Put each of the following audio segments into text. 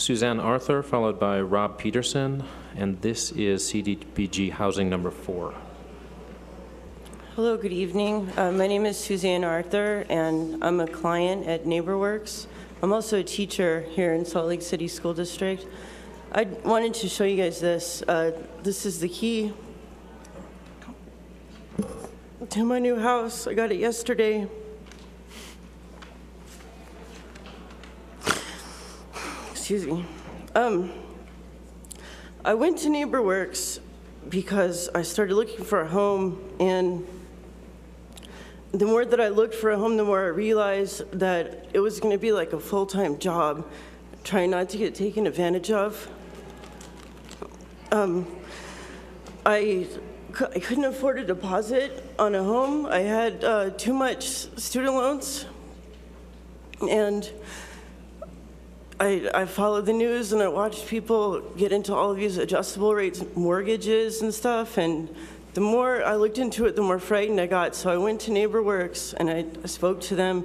Suzanne Arthur, followed by Rob Pedersen, and this is CDBG housing number 4. Hello, good evening. My name is Suzanne Arthur, and I'm a client at NeighborWorks. I'm also a teacher here in Salt Lake City School District. I wanted to show you guys this. This is the key to my new house. I got it yesterday. Excuse me. I went to NeighborWorks because I started looking for a home, and the more that I looked for a home, the more I realized that it was going to be like a full-time job, trying not to get taken advantage of. I couldn't afford a deposit on a home. I had too much student loans, and I followed the news and I watched people get into all of these adjustable rates mortgages and stuff, and the more I looked into it, the more frightened I got. So I went to NeighborWorks and I spoke to them,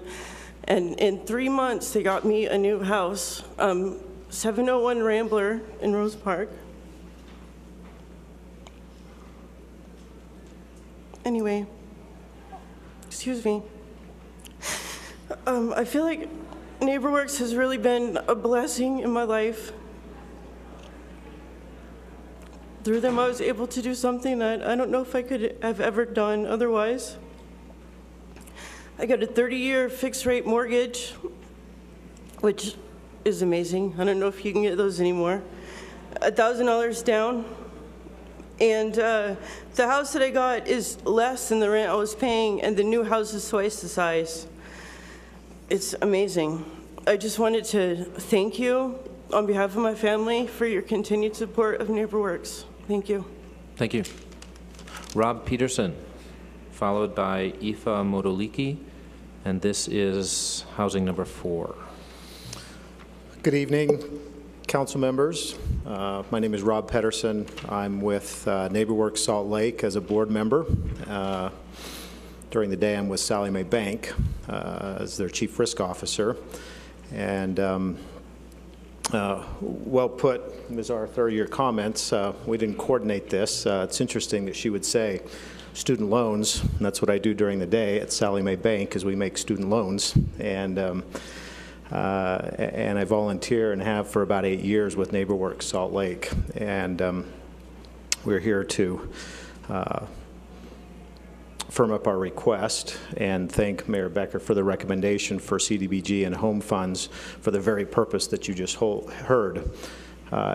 and in 3 months they got me a new house, 701 Rambler in Rose Park. Anyway, excuse me. I feel like NeighborWorks has really been a blessing in my life. Through them, I was able to do something that I don't know if I could have ever done otherwise. I got a 30-year fixed-rate mortgage, which is amazing. I don't know if you can get those anymore. $1,000 down. And the house that I got is less than the rent I was paying, and the new house is twice the size. It's amazing. I just wanted to thank you on behalf of my family for your continued support of NeighborWorks. Thank you. Thank you. Rob Pedersen, followed by Aoife Modoliki, and this is housing number 4. Good evening, council members. My name is Rob Pedersen. I'm with NeighborWorks Salt Lake as a board member. During the day, I'm with Sallie Mae Bank as their chief risk officer. And well put, Ms. Arthur, your comments. We didn't coordinate this. It's interesting that she would say student loans, and that's what I do during the day at Sallie Mae Bank, is we make student loans. And I volunteer and have for about 8 years with NeighborWorks Salt Lake. And we're here to firm up our request and thank Mayor Becker for the recommendation for CDBG and home funds for the very purpose that you just heard.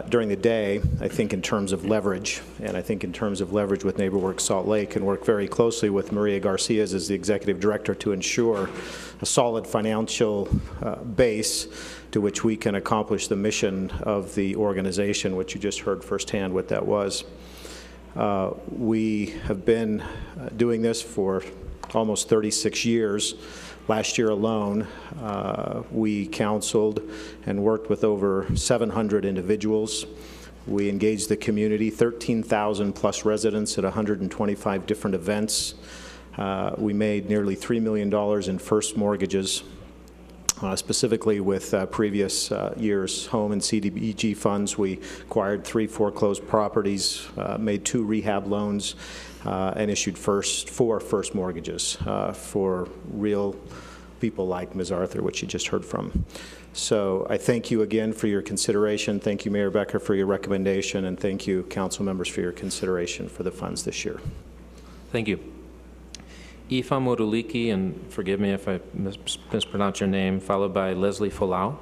During the day, I think in terms of leverage, and I think in terms of leverage with NeighborWorks Salt Lake, and work very closely with Maria Garcia as the executive director to ensure a solid financial base to which we can accomplish the mission of the organization, which you just heard firsthand what that was. We have been doing this for almost 36 years. Last year alone, we counseled and worked with over 700 individuals. We engaged the community, 13,000 plus residents at 125 different events. We made nearly $3 million in first mortgages, specifically with previous years' home and CDBG funds. We acquired 3 foreclosed properties, made 2 rehab loans, and issued 4 first mortgages for real people like Ms. Arthur, which you just heard from. So I thank you again for your consideration. Thank you, Mayor Becker, for your recommendation, and thank you, council members, for your consideration for the funds this year. Thank you. Aoife Modoliki, and forgive me if I mispronounce your name, followed by Leslie Folau.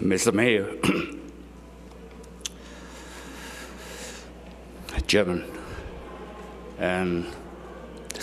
Mr. Mayor, Chairman, and